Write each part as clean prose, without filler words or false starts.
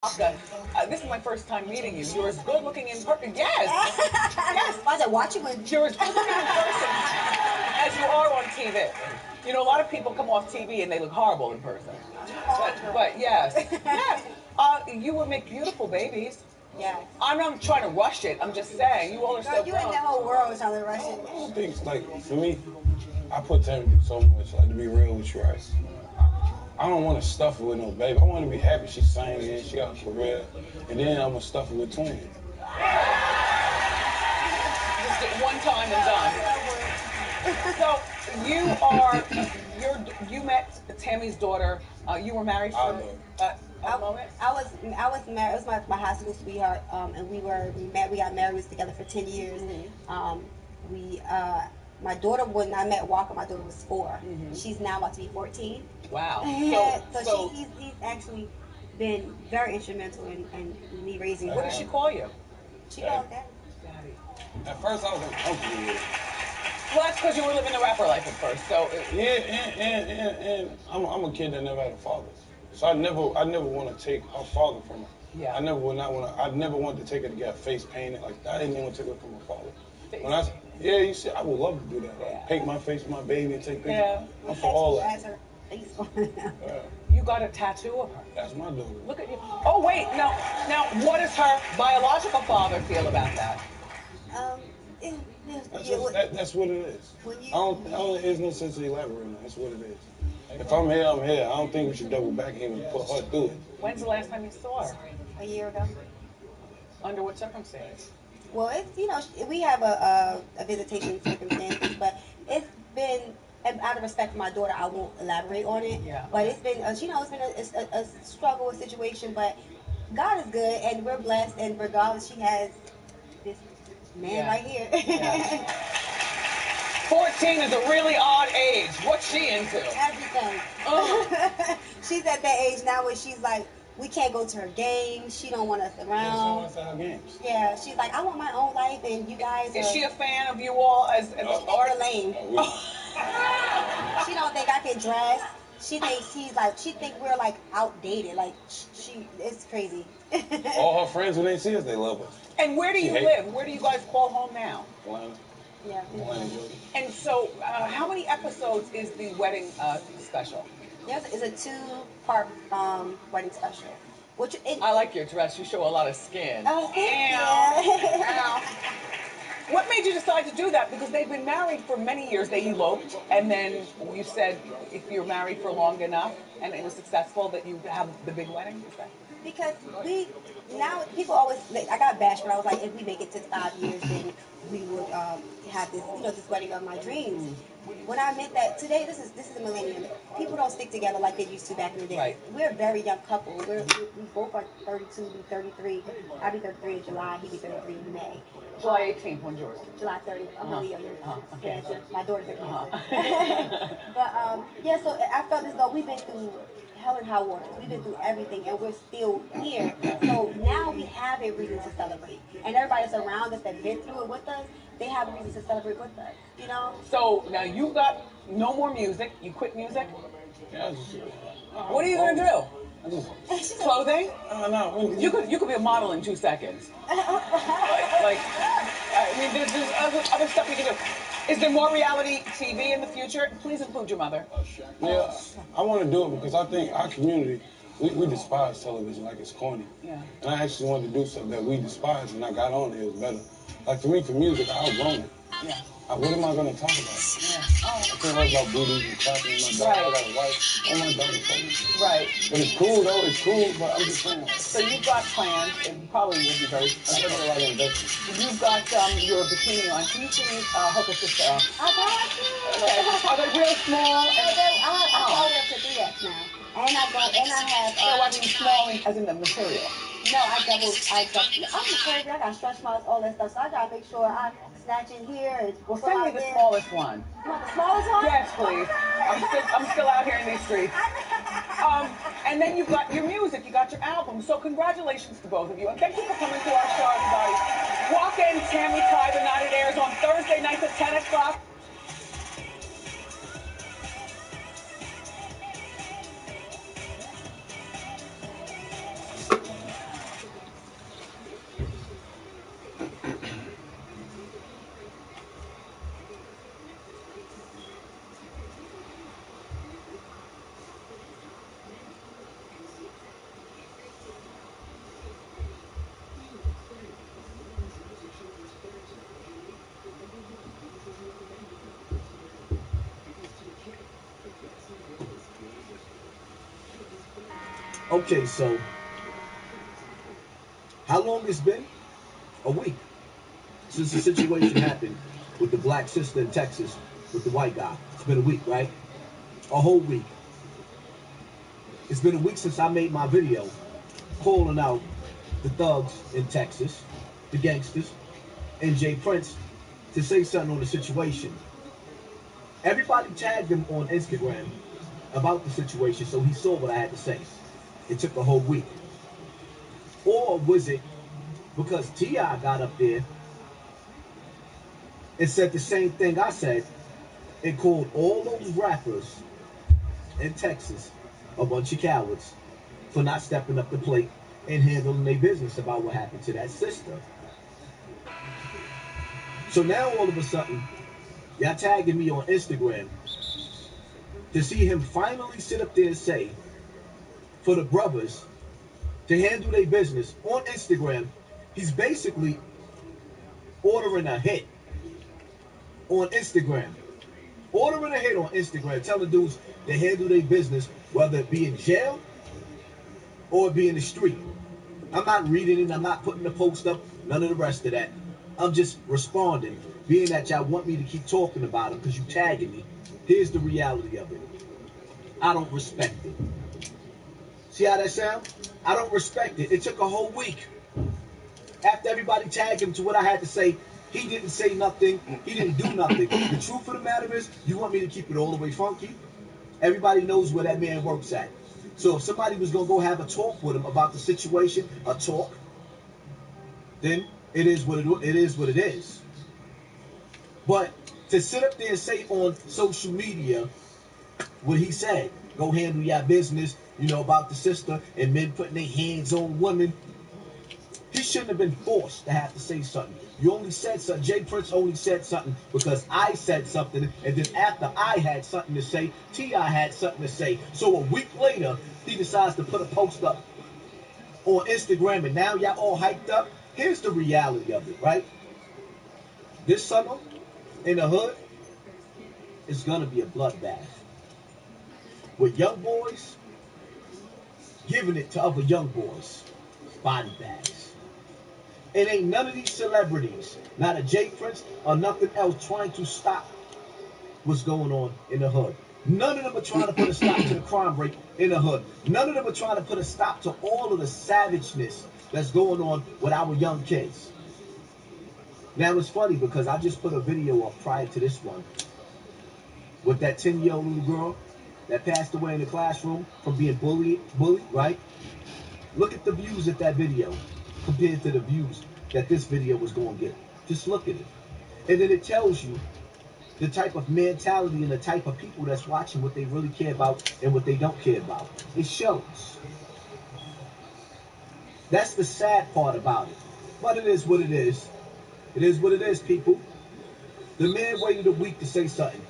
This is my first time meeting you. You're as good looking in person. Yes. Yes. I said, watch you when You're as good looking in person as you are on TV. You know, a lot of people come off TV and they look horrible in person. But yes. Yes. You would make beautiful babies. Yeah. I'm not trying to rush it. I'm just saying, you all are so you in the whole world trying to rush it. I don't think, like, for me, I put Tammy so much, like, to be real with you, right? I don't want to stuff her with no baby. I want to be happy she's singing, she got a career, and then I'm going to stuff her with twins. Just get one time and done. So you met Tammy's daughter. You were married for a moment? I was married. It was my high school sweetheart, and we got married. We was together for 10 years. My daughter, when I met Walker, my daughter was 4. She's now about to be 14. Wow. So he's actually been very instrumental in me raising her. What does she call you? She called Daddy. Daddy. At first, I was uncomfortable with it. Well, that's because you were living the rapper life at first. So and I'm a kid that never had a father, so I never want to take her father from her. Yeah. I never wanted to take her to get her face painted. Like I didn't even want to take her from her father. You see, I would love to do that. Like, paint my face with my baby and take pictures. Yeah. I'm for all that. Her face on. You got a tattoo of her. That's my daughter. Look at you. Oh wait, now what does her biological father feel about that? That's what it is. There's no sense in elaborating. That's what it is. If I'm here, I'm here. I don't think we should double back and even put her through it. When's the last time you saw her? A year ago. Under what circumstance? Well, it's we have a visitation circumstances, but it's been, out of respect for my daughter, I won't elaborate on it. Yeah. But it's been it's been a struggle, a situation, but God is good and we're blessed, and regardless, she has this man right here. Yeah. 14 is a really odd age. What's she into? Everything. She's at that age now where she's like, we can't go to her games. She don't want us around. She wants games. Yeah, she's like, I want my own life, and you guys. Is she a fan of you all as art? Lame. She don't think I can dress. She think we're like outdated. Like it's crazy. All her friends, when they see us, they love us. And where do you live? Where do you guys call home now? Atlanta. Yeah. And so, how many episodes is the wedding special? Yes, it's a 2-part wedding special. I like your dress. You show a lot of skin. Oh, yeah. What made you decide to do that? Because they've been married for many years. They eloped, and then you said if you're married for long enough and it was successful, that you have the big wedding. Is that? Because people always, I got bashed, but I was like, if we make it to 5 years, then we would have this, this wedding of my dreams. When I meant that today, this is a millennium. People don't stick together like they used to back in the day. Right. We're a very young couple. We both are 32, be 33. I'll be 33 in July. He'll be 33 in May. July 18th, when's yours? July 30th. I'm a Leo. Okay. My daughter's a Cancer. But so I felt as though we've been through hell and high water. We've been through everything, and we're still here. So now we have a reason to celebrate, and everybody that's around us that's been through it with us, they have a reason to celebrate with us. So now you got no more music. You quit music. Yeah, What are you gonna do? Clothing? No. You could be a model in 2 seconds. There's other stuff you can do. Is there more reality TV in the future? Please include your mother. Yeah, I want to do it because I think our community, we despise television like it's corny. Yeah. And I actually wanted to do something that we despise, and I got on it. It was better. Like for me, for music, I outgrown it. Yeah. What am I going to talk about? Yeah. I can't talk about booties and clapping. My daughter, I got a wife. Oh, my daughter's pregnant. Right. But it's cool, though. It's cool, but I'm just saying. So you've got plans. It probably will be very I put a lot of investment. You've got your bikini on. Can you please hook us sister up? I got you. Okay. Are they real small? I go up to 3X now. And I have. So I mean small as in the material. No, I double. I'm afraid I got stretch marks, all that stuff. So I gotta make sure I snatch in here. Well, send me the smallest one. You want the smallest one? Yes, please. I'm still out here in these streets. And then you've got your music, you got your album. So congratulations to both of you, and thank you for coming to our show, everybody. Walk in, Tammy Ty, the night it airs on Thursday nights at 10 o'clock. Okay, so how long it's been? A week since the situation happened with the black sister in Texas with the white guy. It's been a week, right? A whole week. It's been a week since I made my video calling out the thugs in Texas, the gangsters, and Jay Prince to say something on the situation. Everybody tagged him on Instagram about the situation, so he saw what I had to say. It took a whole week. Or was it because T.I. got up there and said the same thing I said and called all those rappers in Texas a bunch of cowards for not stepping up the plate and handling their business about what happened to that sister? So now all of a sudden, y'all tagging me on Instagram to see him finally sit up there and say, for the brothers to handle their business on Instagram, he's basically ordering a hit on Instagram. Ordering a hit on Instagram, telling dudes to handle their business, whether it be in jail or it be in the street. I'm not reading it, I'm not putting the post up, none of the rest of that. I'm just responding, being that y'all want me to keep talking about him because you tagging me. Here's the reality of it. I don't respect it. See how that sounds? I don't respect it. It took a whole week. After everybody tagged him to what I had to say, he didn't say nothing. He didn't do nothing. The truth of the matter is, you want me to keep it all the way funky? Everybody knows where that man works at. So if somebody was going to go have a talk with him about the situation, a talk, then it is what it is. But to sit up there and say on social media what he said, go handle your business, about the sister and men putting their hands on women, he shouldn't have been forced to have to say something. You only said something. Jay Prince only said something because I said something, and then after I had something to say, T.I. had something to say. So a week later, he decides to put a post up on Instagram, and now y'all all hyped up. Here's the reality of it, right? This summer, in the hood, it's gonna be a bloodbath. With young boys giving it to other young boys. Body bags. It ain't none of these celebrities, not a Jay Prince or nothing else, trying to stop what's going on in the hood. None of them are trying to put a stop to the crime rate in the hood. None of them are trying to put a stop to all of the savageness that's going on with our young kids. Now it's funny because I just put a video up prior to this one with that 10-year-old little girl that passed away in the classroom from being bullied, right? Look at the views of that video compared to the views that this video was going to get. Just look at it. And then it tells you the type of mentality and the type of people that's watching, what they really care about and what they don't care about. It shows. That's the sad part about it. But it is what it is. It is what it is, people. The man waited a week to say something.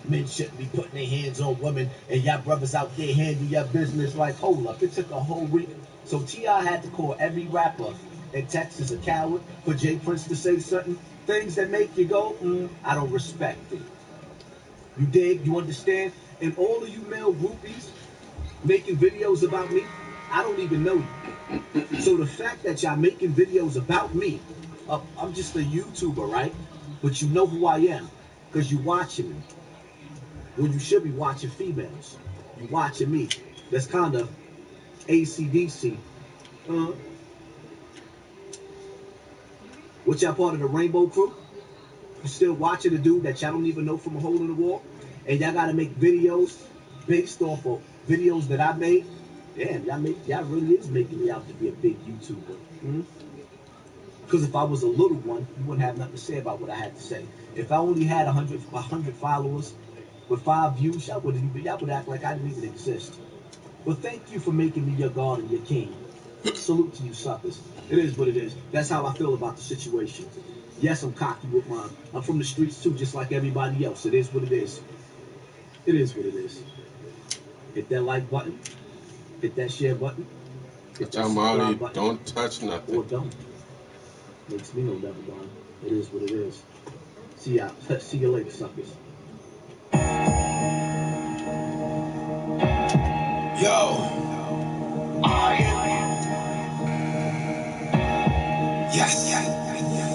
Men shouldn't be putting their hands on women, and y'all brothers out there handle your business. Like, hold up, it took a whole week. So T.I. had to call every rapper in Texas a coward for Jay Prince to say certain things that make you go, I don't respect it. You dig? You understand? And all of you male groupies making videos about me, I don't even know you. So the fact that y'all making videos about me, I'm just a YouTuber, right? But you know who I am because you watching me. When you should be watching females. You watching me. That's kind of ACDC. What y'all part of the Rainbow Crew? You still watching a dude that y'all don't even know from a hole in the wall? And y'all gotta make videos based off of videos that I made? Damn, y'all really is making me out to be a big YouTuber. Because if I was a little one, you wouldn't have nothing to say about what I had to say. If I only had 100 followers with 5 views, y'all would act like I didn't even exist. But thank you for making me your God and your king. Salute to you suckers. It is what it is. That's how I feel about the situation. Yes, I'm cocky with mine. I'm from the streets too, just like everybody else. It is what it is. It is what it is. Hit that like button. Hit that share button. Hit that subscribe button. Don't touch nothing. Or don't. Makes me no never done. It is what it is. See ya. See you later, suckers. Yo.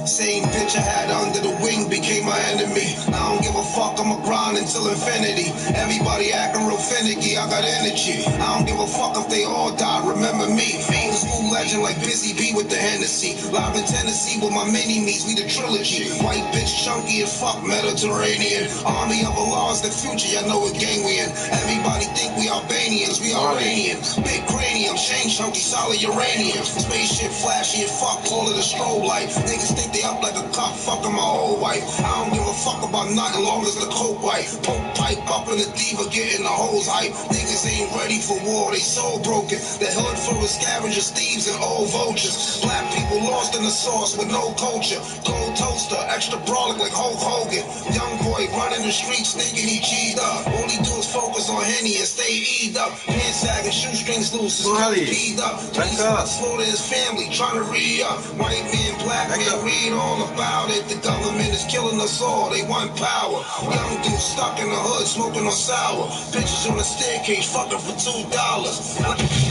Same bitch I had under the wing became my enemy. I don't give a fuck, I'ma grind until infinity. Everybody acting real finicky, I got energy. I don't give a fuck if they all die, remember me. Old school legend like Busy B with the Hennessy. Live in Tennessee with my mini-me's, we the trilogy. White bitch chunky as fuck, Mediterranean. Army of Allah's the future, y'all know what gang we in. Everybody think we Albanians, we Iranians. Big cranium, Shane chunky, solid uranium. Spaceship flashy as fuck, all of the strobe light. Niggas think they up like a cop, fucking my old wife. I don't give a fuck about nothing long as the coke white. Poke pipe up in the diva, getting the hose hype. Niggas ain't ready for war, they soul broken. The hood full of scavengers, thieves, and old vultures. Black people lost in the sauce with no culture. Gold toaster, extra brolic like Hulk Hogan. Young boy running the streets thinking he G'd up. All he do is focus on Henny and stay E'd up. Pants sagging, shoestrings loose, his coat P'd up. Police slaughter his family, trying to re-up. White man, black man, read all about it. The government is killing us all, they want power. Young dude stuck in the hood, smoking on sour. Bitches on the staircase, fucking for $2.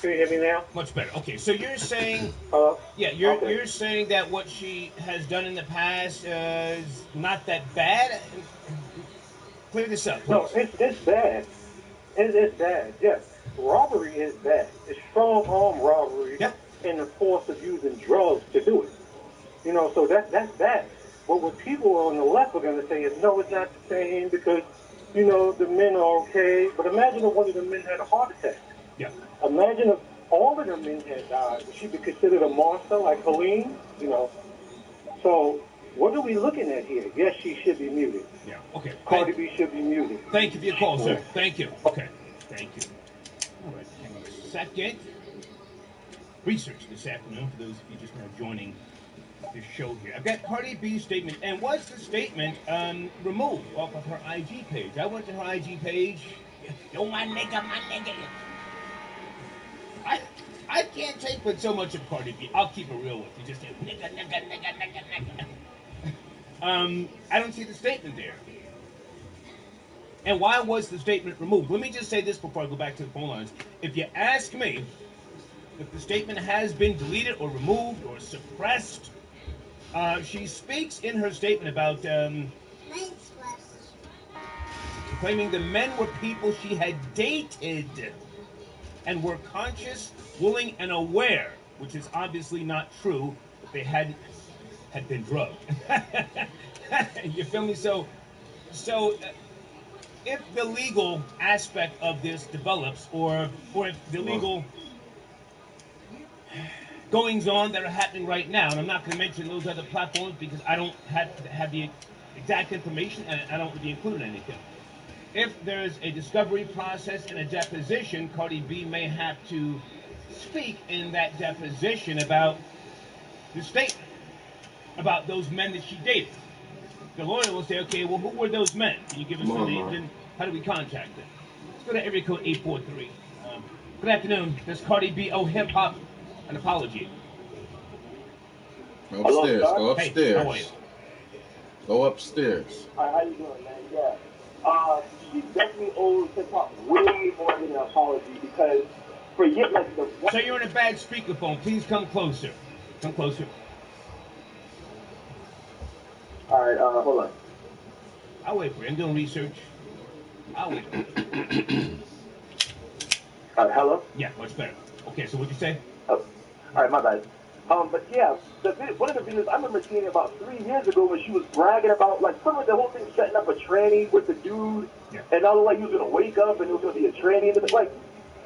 Can you hear me now? Much better. Okay, so you're saying, Hello? yeah, you're saying that what she has done in the past is not that bad. Clear this up, please. No, it's bad. It's bad. Yes, robbery is bad. It's strong arm robbery, and the force of using drugs to do it. You know, so that's bad. But what people on the left are going to say is, no, it's not the same because, you know, the men are okay. But imagine if one of the men had a heart attack. Yeah. Imagine if all of the men had died. Would she be considered a monster like Helene? You know. So what are we looking at here? Yes, she should be muted. Yeah. Okay. Cardi B should be muted. Thank you for your call, sir. Thank you. Okay. Thank you. All right. Hang on a second. Research this afternoon for those of you just now joining this show here. I've got Cardi B's statement, and was the statement removed off of her IG page? I went to her IG page. Yo, my nigga, my nigga. I can't take with so much of Cardi B. I'll keep it real with you. Just say nigga, nigga, nigga, nigga, nigga. I don't see the statement there. And why was the statement removed? Let me just say this before I go back to the phone lines. If you ask me if the statement has been deleted or removed or suppressed, she speaks in her statement about claiming the men were people she had dated and were conscious, willing, and aware, which is obviously not true, that they had been drugged. You feel me? So if the legal aspect of this develops, or if the legal goings on that are happening right now, and I'm not going to mention those other platforms because I don't have the exact information and I don't be included in anything. If there's a discovery process and a deposition, Cardi B may have to speak in that deposition about the statement, about those men that she dated. The lawyer will say, okay, well, who were those men? Can you give us their names, and how do we contact them? Let's go to area code 843. Good afternoon. This is Cardi B. Oh, hip-hop. An apology. Go upstairs. Go upstairs. Hey, how are you? Go upstairs. Hi, how you doing, man? Yeah. She definitely owes hip-hop way more than an apology because forget like the... So you're in a bad speakerphone. Please come closer. Come closer. All right, hold on. I'll wait for you. I'm doing research. I'll wait for you. Hello? Yeah, much better. Okay, so what'd you say? Oh, all right, my bad. But yeah, one of the videos I remember seeing about 3 years ago when she was bragging about like some of the whole thing, setting up a tranny with the dude, and all like he was gonna wake up and it was gonna be a tranny, and like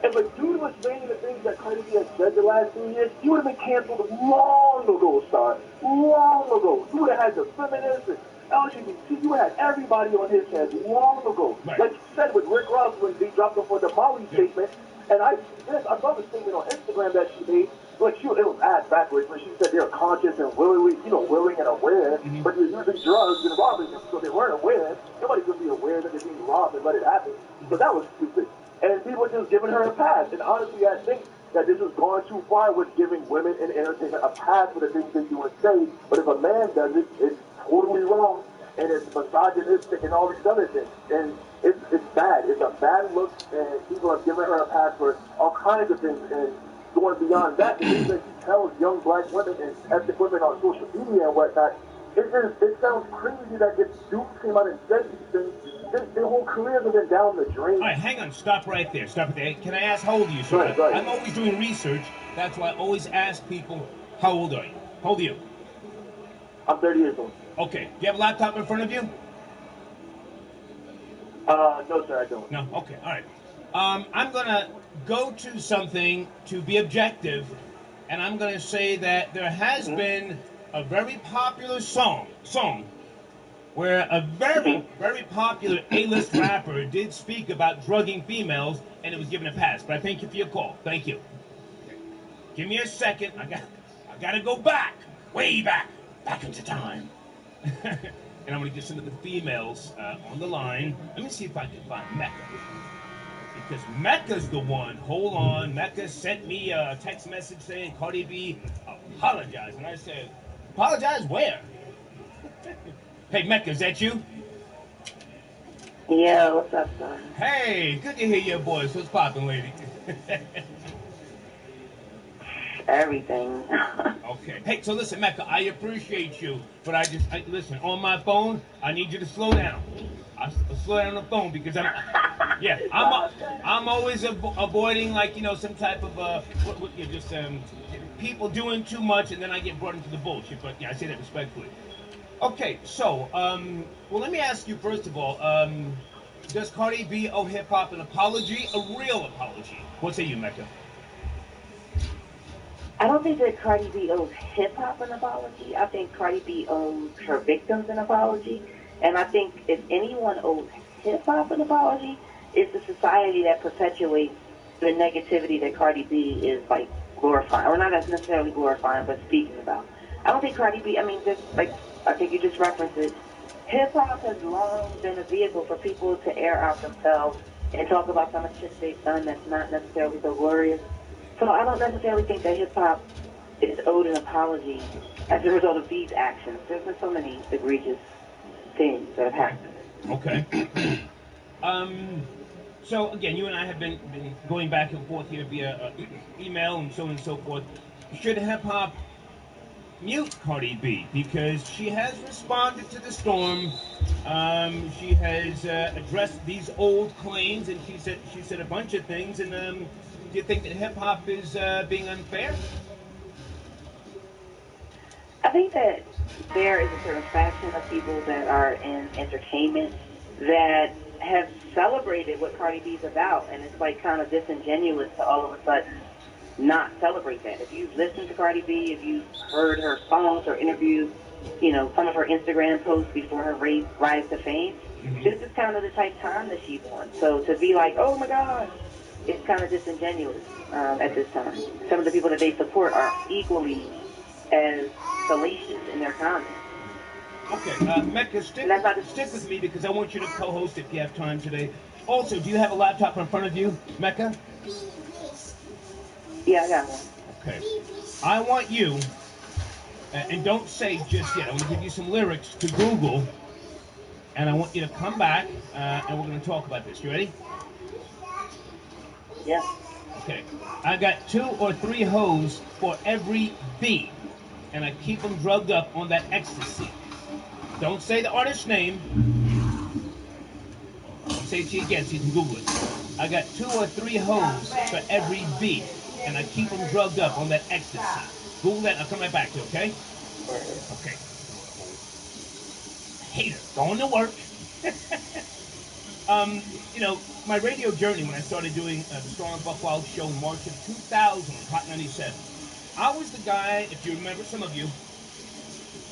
if a dude was saying the things that Cardi B has said the last 3 years, he would have been canceled long ago, Star. Long ago. You would have had the feminists and LGBT. You would have had everybody on his head long ago. Right. Like you said with Rick Ross when they dropped him for the Molly statement. And I saw the statement on Instagram that she made. Like it was ass backwards when she said they're conscious and willing and aware, but they're using drugs and robbing them, so they weren't aware. Nobody could be aware that they're being robbed and let it happen. So that was stupid. And people were just giving her a pass. And honestly, I think that this has gone too far with giving women in entertainment a pass for the things they do and say. But if a man does it, it's totally wrong, and it's misogynistic and all these other things. And it's bad. It's a bad look, and people have given her a pass for all kinds of things. And going beyond that, the things that she tells young black women and ethnic women on social media and whatnot, it sounds crazy that this dude came out and said these things. Their whole careers have been down the drain. All right, hang on. Stop right there. Stop right there. Can I ask how old are you, sir? Go ahead. I'm always doing research. That's why I always ask people, how old are you? How old are you? I'm 30 years old. Okay. Do you have a laptop in front of you? No, sir, I don't. No? Okay. All right. I'm going to go to something to be objective, and I'm going to say that there has been a very popular song where a very, very popular A-list rapper did speak about drugging females, and it was given a pass. But I thank you for your call. Thank you. Give me a second. I got to go back, way back into time. And I'm going to get some of the females on the line. Let me see if I can find Mecca. Because Mecca's the one. Hold on. Mecca sent me a text message saying Cardi B apologized. And I said, apologize where? Hey, Mecca, is that you? Yeah, what's up, son? Hey, good to hear your voice. What's poppin', lady? Everything. Okay. Hey, so listen, Mecca, I appreciate you, but listen, on my phone, I need you to slow down. I slow down on the phone because I'm always avoiding, like, some type of people doing too much, and then I get brought into the bullshit. But yeah, I say that respectfully. Okay, so well, let me ask you first of all, does Cardi B owe hip hop an apology, a real apology? What say you, Mecca? I don't think that Cardi B owes hip hop an apology. I think Cardi B owes her victims an apology. And I think if anyone owes hip hop an apology, it's the society that perpetuates the negativity that Cardi B is like glorifying, or not as necessarily glorifying, but speaking about. I don't think Cardi B, just like, I think you just referenced it, hip hop has long been a vehicle for people to air out themselves and talk about some of the shit they've done that's not necessarily so glorious. So I don't necessarily think that hip hop is owed an apology as a result of these actions. There's been so many egregious things that have happened. Okay. So again, you and I have been going back and forth here via email and so on and so forth. Should hip hop mute Cardi B because she has responded to the storm? She has addressed these old claims, and she said a bunch of things. And do you think that hip hop is being unfair? I think that there is a certain faction of people that are in entertainment that have celebrated what Cardi B's about, and it's like kind of disingenuous to all of a sudden not celebrate that. If you've listened to Cardi B, if you've heard her songs or interviews, some of her Instagram posts before her rise to fame, this is kind of the type of time that she's on. So to be like, oh my God, it's kind of disingenuous at this time. Some of the people that they support are equally as salacious in their comments. Okay, Mecca, stick with me because I want you to co-host if you have time today. Also, do you have a laptop in front of you, Mecca? Yeah, I got one. Okay. I want you, and don't say just yet, I'm going to give you some lyrics to Google, and I want you to come back, and we're going to talk about this. You ready? Yeah. Okay. I got 2 or 3 hoes for every B, and I keep them drugged up on that ecstasy. Don't say the artist's name. I'll say it to you again so you can Google it. I got 2 or 3 hoes for every B, and I keep them drugged up on that ecstasy. Google that, and I'll come right back to you, okay? Okay. Hater, going to work. My radio journey when I started doing the Strong and Buck Wild show in March of 2000 on Hot 97, I was the guy, if you remember, some of you,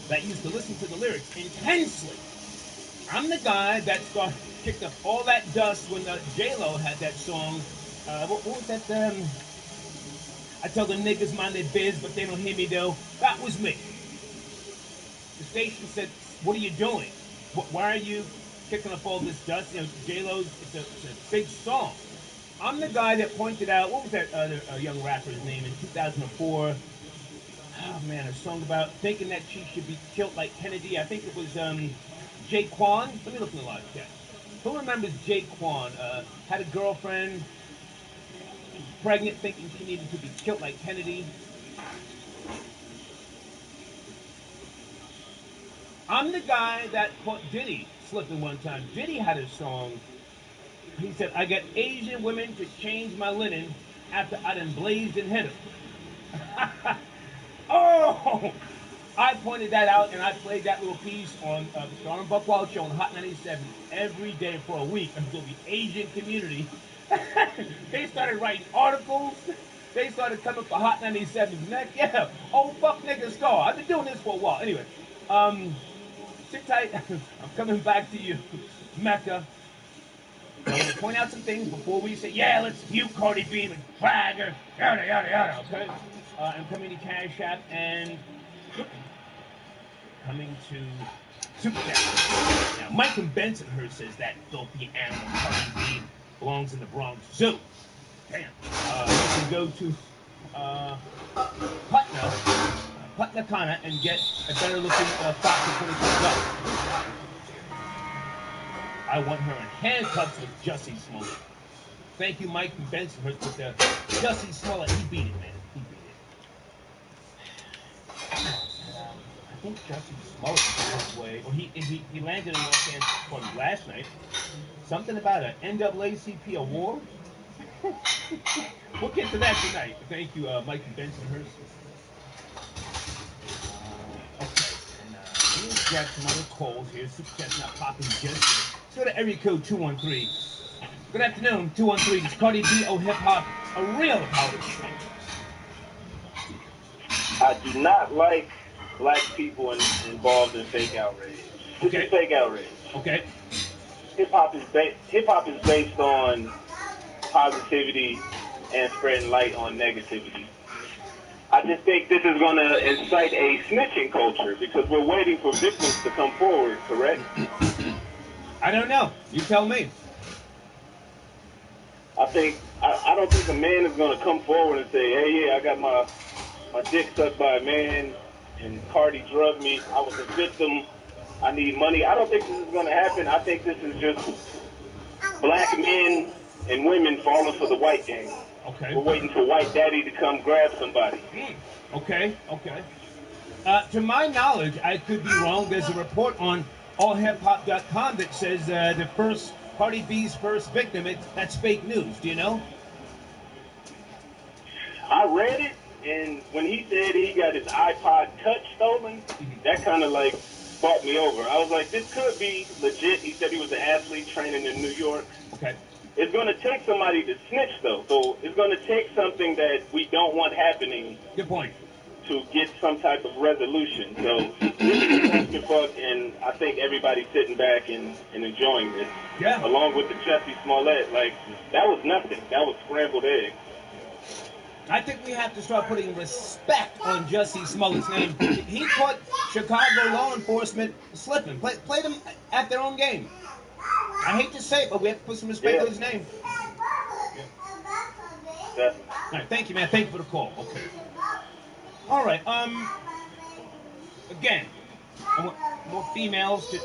that used to listen to the lyrics intensely. I'm the guy that kicked up all that dust when J-Lo had that song. What was that? I tell the niggas mind their biz, but they don't hear me though. That was me. The station said, what are you doing? Why are you kicking up all this dust? J-Lo's, it's a big song. I'm the guy that pointed out, what was that other young rapper's name in 2004? Oh man, a song about thinking that she should be killed like Kennedy. I think it was Jaquan. Let me look in the live chat. Who remembers Jaquan? Had a girlfriend, she was pregnant, thinking she needed to be killed like Kennedy. I'm the guy that caught Diddy slipping one time. Diddy had a song. He said, I got Asian women to change my linen after I done blazed and hit them. Oh! I pointed that out and I played that little piece on the Star and Buck Wild Show on Hot 97 every day for a week until the Asian community, they started writing articles. They started coming for Hot 97's neck. Yeah, oh fuck nigga star. I've been doing this for a while. Anyway, sit tight. I'm coming back to you, Mecca. I'm going to point out some things before we say, yeah, let's mute Cardi B and drag her, yada, yada, yada, okay? I'm coming to Cash App and coming to Super Chat. Now, Mike from Bensonhurst says that filthy animal Cardi B belongs in the Bronx Zoo. Damn. You can go to Putnah Kana, and get a better looking fox for $25. I want her in handcuffs with Jussie Smollett. Thank you, Mike from Bensonhurst, with the Jussie Smollett. He beat it, man. He beat it. I think Jussie Smollett was his way, or he landed in Los Angeles last night. Something about an NAACP award. We'll get to that tonight. Thank you, Mike from Bensonhurst. Okay, and let me grab some other calls here. Super Chat's not popping just yet. Let's go to area code 213. Good afternoon, 213. Is Cardi B or hip hop a real apology? I do not like black people involved in fake outrage. This is fake outrage. Okay. Hip hop is based on positivity and spreading light on negativity. I just think this is going to incite a snitching culture because we're waiting for victims to come forward, correct? I don't know. You tell me. I don't think a man is going to come forward and say, hey, yeah, I got my dick sucked by a man and Cardi drugged me. I was a victim. I need money. I don't think this is going to happen. I think this is just black men and women falling for the white game. Okay. We're waiting for white daddy to come grab somebody. Okay. To my knowledge, I could be wrong. There's a report on allhiphop.com that says the first Cardi B's first victim. That's fake news. Do you know? I read it, and when he said he got his iPod Touch stolen, that kind of like bought me over. I was like, this could be legit. He said he was an athlete training in New York. Okay. It's going to take somebody to snitch, though. So it's going to take something that we don't want happening. Good point. To get some type of resolution. So this is a clusterfuck, and I think everybody's sitting back and enjoying this. Yeah. Along with the Jussie Smollett, like, that was nothing. That was scrambled eggs. I think we have to start putting respect on Jussie Smollett's name. He caught Chicago law enforcement slipping. Played them at their own game. I hate to say it, but we have to put some respect on his name. Yeah. All right, thank you, man. Thank you for the call. Okay. All right. Again, I want more females to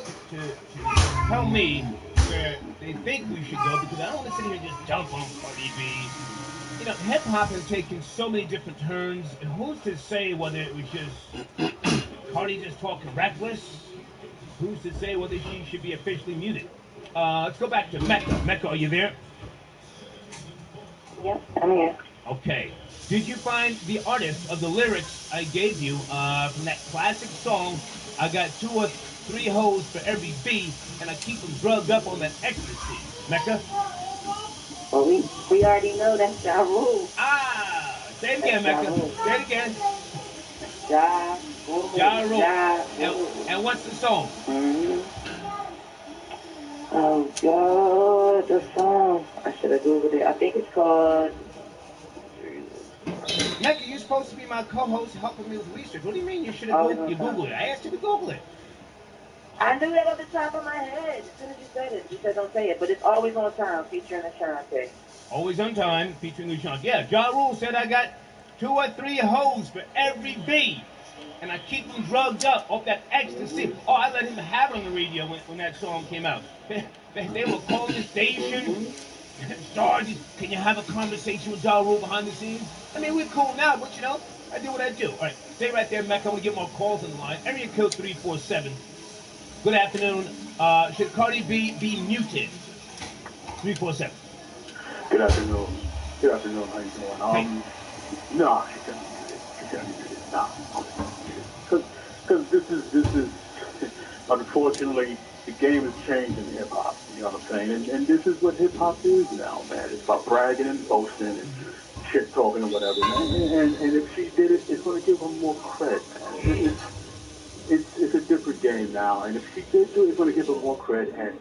tell me where they think we should go, because I don't want to sit here and just jump on Cardi B. You know, hip hop has taken so many different turns, and who's to say whether it was just Cardi just talking reckless? Who's to say whether she should be officially muted? Let's go back to Mecca. Mecca, are you there? Yep, I'm here. Okay. Did you find the artist of the lyrics I gave you from that classic song, I got 2 or 3 hoes for every B, and I keep them drugged up on that ecstasy? Mecca? Well, we already know that's Ja Rule. Say it again, Mecca. Say it again. Ja Rule. Ja Rule. Ja Rule. And what's the song? Mm-hmm. Oh, God, the song. I should have Googled it. I think it's called... Mecca, you're supposed to be my co-host helping me with research. What do you mean you should have Googled it? I asked you to Google it. I knew that off the top of my head. As soon as you said it, you said don't say it. But it's always on time, featuring Ashante. Always on time, featuring Lucian. Yeah, Ja Rule said I got 2 or 3 hoes for every B. And I keep them drugged up off that ecstasy. Oh, I let him have it on the radio when that song came out. They were calling the station. Sarge, can you have a conversation with Ja Rule behind the scenes? I mean, we're cool now, but you know, I do what I do. All right, stay right there, Mecca. I want to get more calls on the line. Area code 347. Good afternoon. Should Cardi B be muted? 347. Good afternoon. Good afternoon. How you doing? Hey. No, she couldn't do it. She couldn't do it. No, because this is unfortunately the game is changing in hip hop. You know what I'm saying? And this is what hip hop is now, man. It's about bragging and boasting and shit talking and whatever, man. And if she did it, it's going to give her more credit, man. It's a different game now. And if she did do it, it's going to give her more credit. And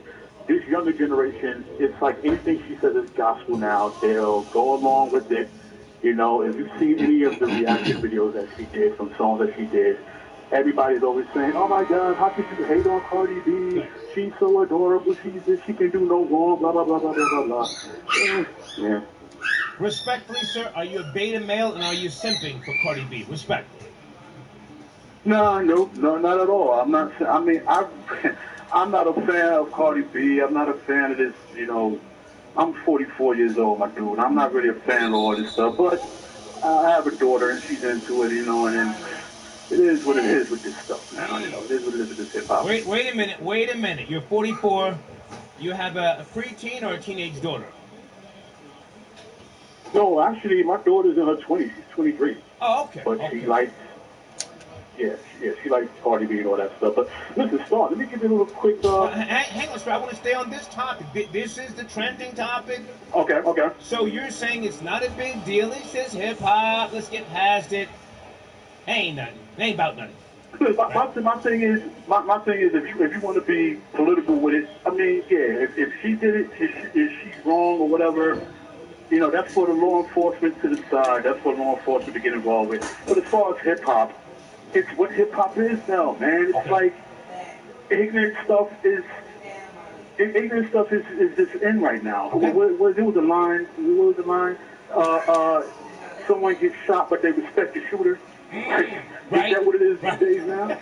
this younger generation, it's like anything she says is gospel now. They'll go along with it. You know, if you've seen any of the reaction videos that she did from songs that she did, everybody's always saying, "Oh my God, how could you hate on Cardi B? She's so adorable. She can do no wrong. Blah blah blah blah blah blah blah." Yeah. Respectfully, sir, are you a beta male and are you simping for Cardi B? Respect. No, not at all. I'm not. I mean, I'm not a fan of Cardi B. I'm not a fan of this. You know, I'm 44 years old, my dude. I'm not really a fan of all this stuff, but I have a daughter and she's into it. You know, and then it is what it is with this stuff now. You know, it is what it is with this hip hop. Wait a minute. You're 44. You have a preteen or a teenage daughter? No, actually, my daughter's in her 20s. She's 23. Oh, okay. But she likes. Yeah, she likes Cardi B and all that stuff. But listen, Star, let me give you a little quick. Hang on, sir. I want to stay on this topic. This is the trending topic. Okay. So you're saying it's not a big deal. It's just hip hop. Let's get past it. Ain't nothing. Ain't about nothing. My thing is, if you want to be political with it, I mean, yeah, if she did it, if she's wrong or whatever, you know, that's for the law enforcement to decide. That's for law enforcement to get involved with. But as far as hip hop, it's what hip hop is now, man. It's like ignorant stuff is just in right now. There was a line. What was the line? Someone gets shot, but they respect the shooter. Right. Is that what it is these days now?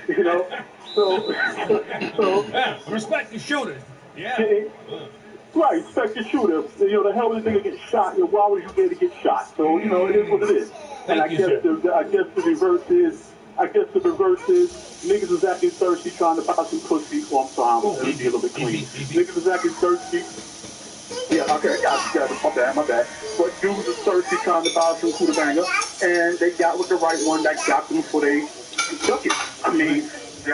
You know, so yeah, respect the shooter. Yeah. Right, respect the shooter. You know, the hell of the nigga get shot. You know, why would you dare to get shot? So you know, it is what it is. And I guess the reverse is niggas is acting thirsty trying to buy some pussy. Well, I'm sorry, let me be a little bit clean. Niggas is acting thirsty. Yeah, okay, my bad. But dudes is thirsty trying to buy some Kuda banger, and they got with the right one that got them before they took it. I mean,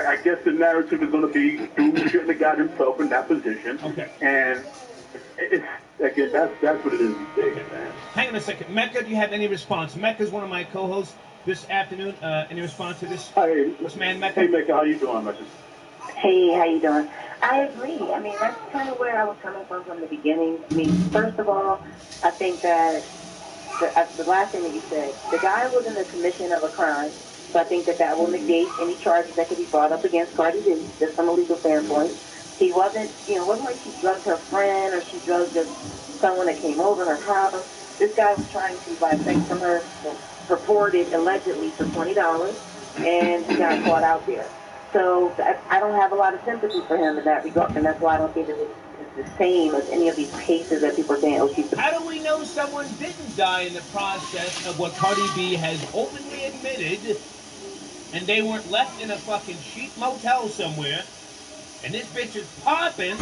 I guess the narrative is going to be dude shouldn't have got himself in that position. Okay. And it's, again, that's what it is these days, man. Hang on a second. Mecca, do you have any response? Mecca's one of my co-hosts this afternoon. Any response to this? Hey, this man, Mecca? Hey, Mecca, how you doing, Mecca? Hey, how you doing? I agree. I mean, that's kind of where I was coming from the beginning. I mean, first of all, I think that the last thing that you said, the guy was in the commission of a crime, so I think that will negate any charges that could be brought up against Cardi B, just from a legal standpoint. He wasn't like she drugged her friend or she drugged just someone that came over her house. This guy was trying to buy sex from her, purported allegedly for $20, and he got caught out there. So I don't have a lot of sympathy for him in that regard, and that's why I don't think that it's the same as any of these cases that people are saying, oh, she's... How do we know someone didn't die in the process of what Cardi B has openly admitted, and they weren't left in a fucking cheap motel somewhere, and this bitch is popping,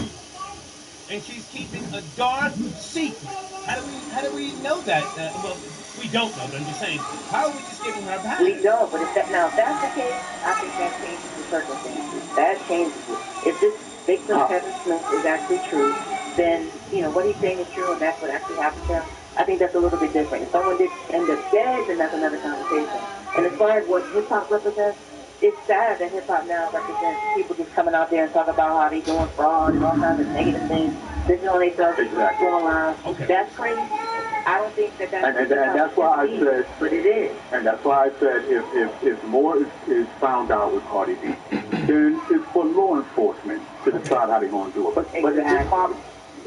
and she's keeping a dark secret? How do we know that? Well, we don't know, but I'm just saying, how are we just giving her a pass? We don't, but if that's the case, I think that changes the circumstances. That changes it. If this victim, Kevin Smith, is actually true, then, you know, what he's saying is true, and that's what actually happened to him. I think that's a little bit different. If someone did end up dead, then that's another conversation. And as far as what hip-hop represents, it's sad that hip-hop now represents people just coming out there and talking about how they doing fraud and all kinds of negative things. This is on themselves, going around. Okay. That's crazy. I don't think that's... And that's why I said... But it is. And that's why I said if more is found out with Cardi B, then it's for law enforcement to decide how they're going to do it. But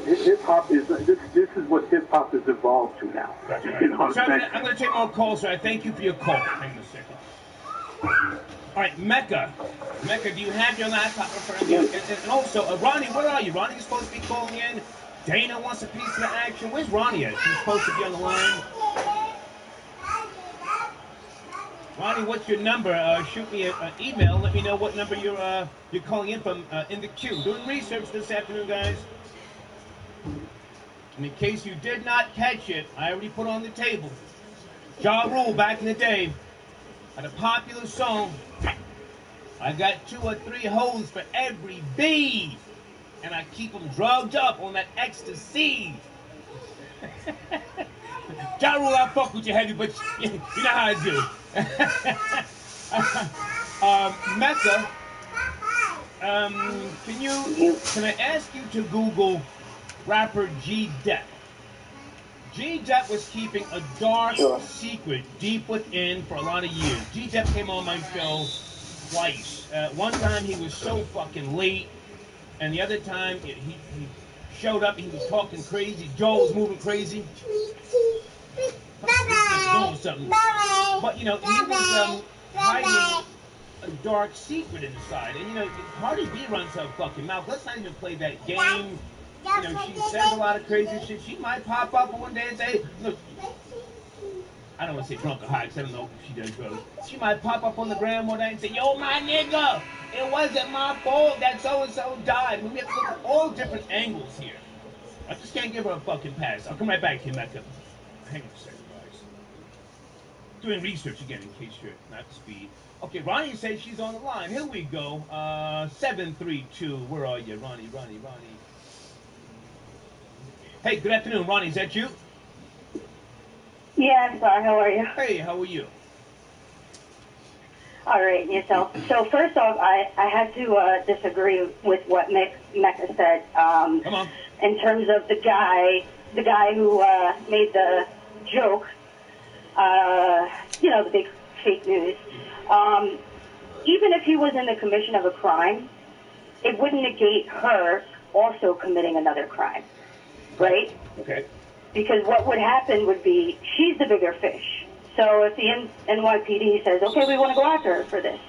hip hop is this is what hip hop has evolved to now. You know what So I'm saying? I'm going to take more calls, sir. I thank you for your call. Hang on a second. All right, Mecca. Mecca, do you have your laptop in front of you? And also, Ronnie, where are you? Ronnie's supposed to be calling in. Dana wants a piece of the action. Where's Ronnie at? She's supposed to be on the line. Ronnie, what's your number? Shoot me an email. Let me know what number you're calling in from in the queue. Doing research this afternoon, guys. And in case you did not catch it, I already put on the table. Ja Rule back in the day had a popular song. I got 2 or 3 hoes for every bee, and I keep them drugged up on that ecstasy. Ja Rule, I fuck with you heavy, but you know how I do. Mecca, can I ask you to Google rapper G-Dep? G-Dep was keeping a dark secret deep within for a lot of years. G-Dep came on my show twice. One time he was so fucking late, and the other time he showed up and he was talking crazy. Joe was moving crazy. Doing something. But, you know, he was hiding a dark secret inside. And, you know, Cardi B runs her fucking mouth. Let's not even play that game. You know, she says a lot of crazy shit. She might pop up one day and say, look, I don't want to say drunk or high because I don't know if she does drugs. She might pop up on the gram one day and say, yo, my nigga, it wasn't my fault that so-and-so died. I mean, we have to look at all different angles here. I just can't give her a fucking pass. I'll come right back to you, Mecca. Hang on a second, guys. Doing research again in case you're not up to speed. Okay, Ronnie says she's on the line. Here we go. 732. Where are you? Ronnie. Hey, good afternoon, Ronnie. Is that you? Yeah, I'm sorry. How are you? Hey, how are you? All right, yourself. So first off, I had to disagree with what Mecca said. Come on. In terms of the guy who made the joke, you know, the big fake news. Even if he was in the commission of a crime, it wouldn't negate her also committing another crime, right? Okay. Because what would happen would be she's the bigger fish. So if the NYPD says, okay, we want to go after her for this,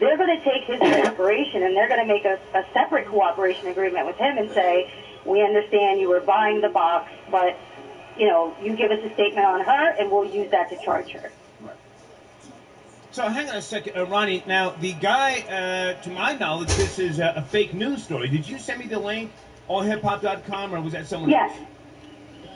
they're going to take his cooperation and they're going to make a separate cooperation agreement with him and say, we understand you were buying the box, but, you know, you give us a statement on her and we'll use that to charge her. Right. So hang on a second, Ronnie. Now, the guy, to my knowledge, this is a fake news story. Did you send me the link, allhiphop.com, or was that someone else? Yes.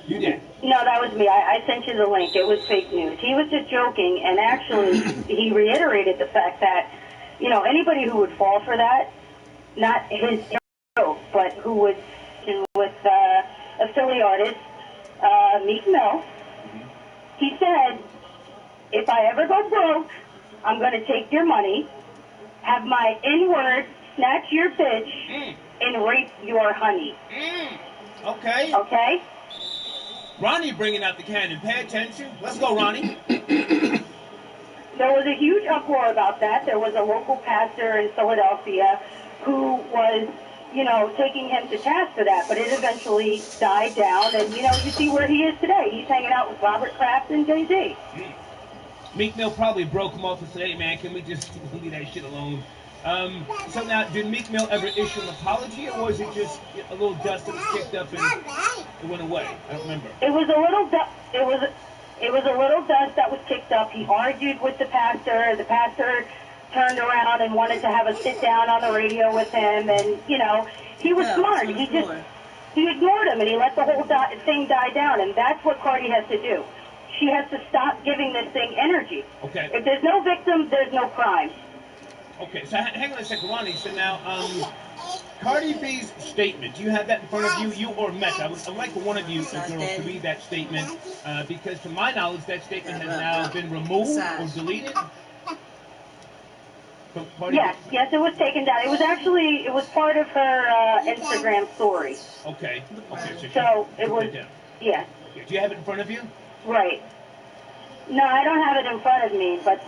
You did? No, that was me. I sent you the link. It was fake news. He was just joking, and actually, he reiterated the fact that, you know, anybody who would fall for that, not his joke, but who would, with a Philly artist, Meek Mill, he said, if I ever go broke, I'm going to take your money, have my N-word snatch your bitch, and rape your honey. Okay. Okay? Ronnie bringing out the cannon. Pay attention. Let's go, Ronnie. There was a huge uproar about that. There was a local pastor in Philadelphia who was, you know, taking him to task for that, but it eventually died down, and, you know, you see where he is today. He's hanging out with Robert Kraft and Jay-Z. Meek Mill probably broke him off and said, hey, man, can we just leave that shit alone? So now, did Meek Mill ever issue an apology, or was it just a little dust that was kicked up and it went away? I don't remember. It was a little it was a little dust that was kicked up. He argued with the pastor. The pastor turned around and wanted to have a sit down on the radio with him, and, you know, he was smart. He ignored him and he let the whole thing die down, and that's what Cardi has to do. She has to stop giving this thing energy. Okay. If there's no victim, there's no crime. Okay, so hang on a second, Ronnie. So now, Cardi B's statement, do you have that in front of you or Mecca? I would like for one of you girls to read that statement, because to my knowledge, that statement has now been removed or deleted. Yes, it was taken down. It was part of her Instagram story. Okay, so it was, down. yes. Okay. Do you have it in front of you? Right. No, I don't have it in front of me, but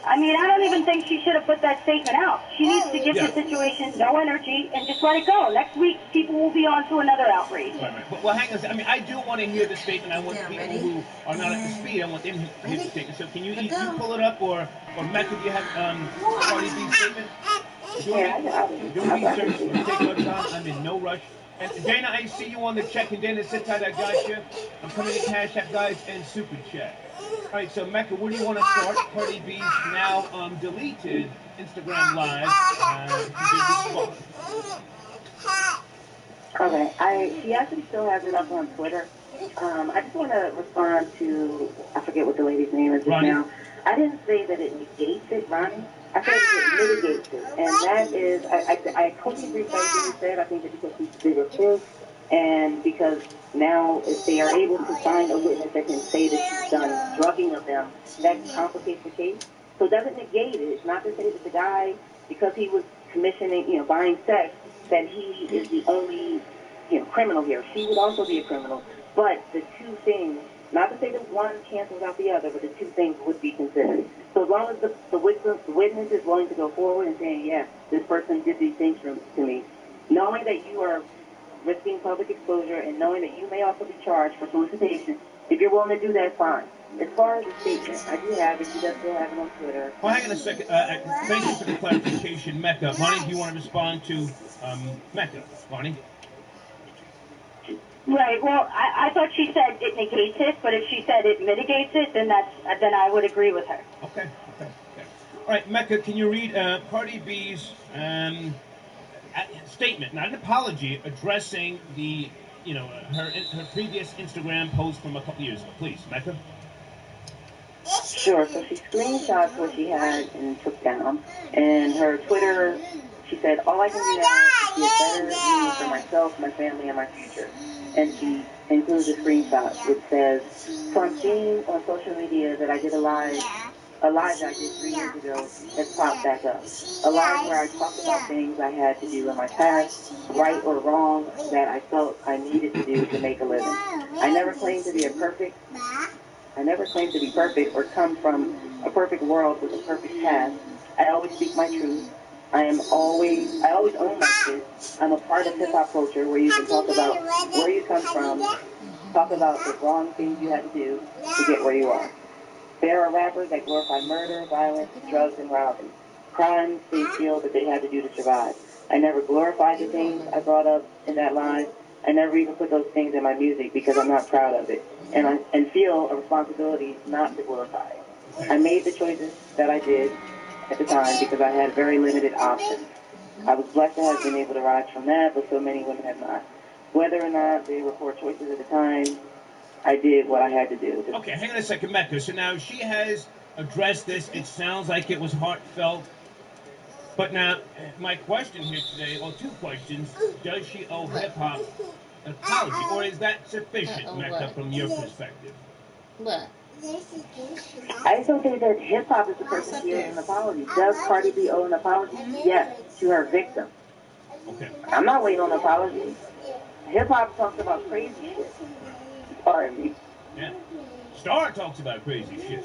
I mean, I don't even think she should have put that statement out. She needs to give the situation no energy and just let it go. Next week, people will be on to another outrage. Right. Well, hang on. I mean, I do want to hear the statement. I want people who are not up to speed. I want them to hear the statement. So, can you pull it up, or Mecca, do you have Cardi B's statement? Do research. Take your time. I'm in no rush. And Dana, I see you on the check, and Dana, sit tight. I got you. I'm coming to Cash App, guys, and Super Chat. All right, so Mecca, where do you want to start? Cardi B's now deleted Instagram Live. Okay, she actually still has it up on Twitter. I just want to respond to, I forget what the lady's name is just now. I didn't say that it negates it, Ronnie. I said it mitigates it. And that is, I totally agree with everything you said. I think that because she's bigger fish, and because now if they are able to find a witness that can say that she's done drugging of them, that complicates the case. So it doesn't negate it. It's not to say that the guy, because he was commissioning, buying sex, that he is the only, criminal here. She would also be a criminal. But the two things, not to say that one cancels out the other, but the two things would be considered. So as long as the witness is willing to go forward and saying, yeah, this person did these things to me, knowing that you are risking public exposure and knowing that you may also be charged for solicitation, if you're willing to do that, fine. As far as the statement, I do have it. She does still have it on Twitter. Well, hang on a second. Thank you for the clarification, Mecca. Ronnie, do you want to respond to Mecca? Ronnie? Right. Well, I thought she said it negates it, but if she said it mitigates it, then then I would agree with her. Okay. All right, Mecca, can you read Cardi B's statement, not an apology, addressing the, her previous Instagram post from a couple years ago, please, Mecca? Sure. So she screenshots what she had and took down, and her Twitter. She said, all I can do now is be a better me for myself, my family, and my future. And she includes a screenshot which says, so I'm seeing on social media that I did a live that I did 3 years ago has popped back up. A live where I talked about things I had to do in my past, right or wrong, that I felt I needed to do to make a living. I never claimed to be perfect or come from a perfect world with a perfect past. I always speak my truth. I always own my shit. I'm a part of hip-hop culture where you can talk about where you come from, talk about the wrong things you had to do to get where you are. There are rappers that glorify murder, violence, drugs, and robbing. Crimes they feel that they had to do to survive. I never glorified the things I brought up in that line. I never even put those things in my music because I'm not proud of it. And feel a responsibility not to glorify it. I made the choices that I did at the time because I had very limited options. I was blessed to have been able to rise from that, but so many women have not. Whether or not they were poor choices at the time, I did what I had to do. Okay, hang on a second, Mecca. So now she has addressed this. It sounds like it was heartfelt. But now, my question here today, well, two questions. Does she owe hip-hop an apology, or is that sufficient, Mecca, from your perspective? What? I just don't think that hip-hop is the person who owes an apology. Does Cardi B owe an apology? Yes, to her victim. Okay. I'm not waiting on an apology. Hip-hop talks about crazy shit. R&B. Yeah. Star talks about crazy shit.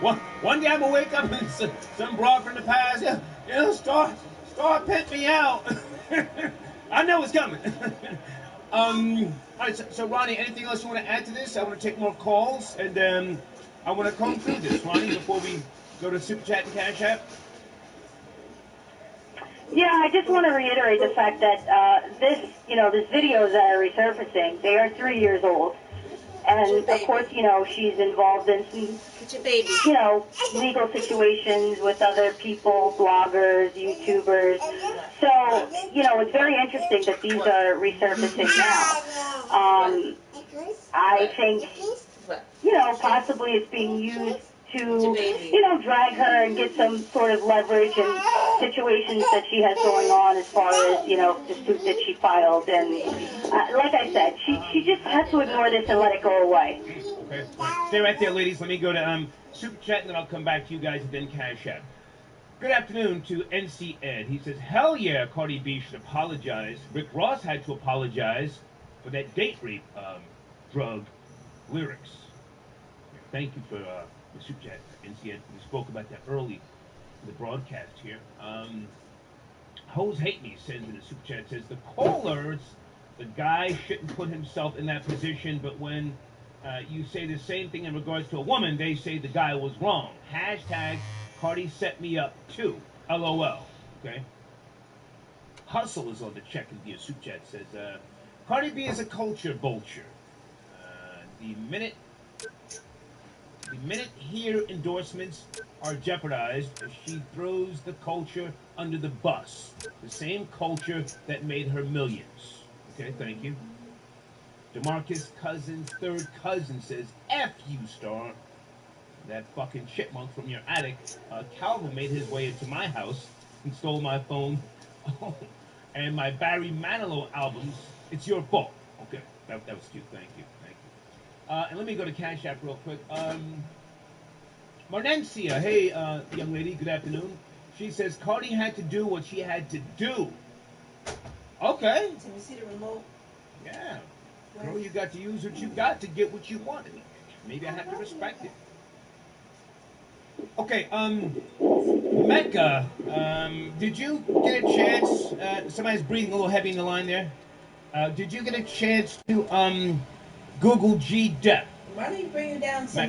One day I'm gonna wake up and some broad from the past, Star pent me out. I know it's coming. All right, so Ronnie, anything else you want to add to this? I want to take more calls, and I want to comb through this, Ronnie, before we go to Super Chat and Cash App. Yeah, I just want to reiterate the fact that this videos that are resurfacing, they are 3 years old. And, of course, she's involved in some, legal situations with other people, bloggers, YouTubers. So, it's very interesting that these are resurfacing now. I think, possibly it's being used to, drag her and get some sort of leverage and situations that she has going on as far as, the suit that she filed. And like I said, she just has to ignore this and let it go away. Okay. Stay right there, ladies. Let me go to Super Chat, and then I'll come back to you guys and then Cash App. Good afternoon to NC Ed. He says, hell yeah, Cardi B should apologize. Rick Ross had to apologize for that date rape drug lyrics. Thank you for the super chat. We spoke about that early in the broadcast here. Hoes Hate Me says in the super chat, says the callers, the guy shouldn't put himself in that position, but when you say the same thing in regards to a woman, they say the guy was wrong. Hashtag Cardi set me up too. LOL. Okay. Hustle is on the check via super chat, says Cardi B is a culture vulture. The minute here endorsements are jeopardized, she throws the culture under the bus. The same culture that made her millions. Okay, thank you. DeMarcus Cousins' third cousin says, F you, Star. That fucking chipmunk from your attic. Calvin made his way into my house and stole my phone and my Barry Manilow albums. It's your fault. Okay, that was cute. Thank you. And let me go to Cash App real quick. Marnencia, hey, young lady, good afternoon. She says Cardi had to do what she had to do. Okay. Can you see the remote? Yeah. Girl, you got to use what you got to get what you wanted. Maybe I have to respect it. Okay, Mecca, did you get a chance? Somebody's breathing a little heavy in the line there. Did you get a chance to Google G-Dep? Why don't you bring it down to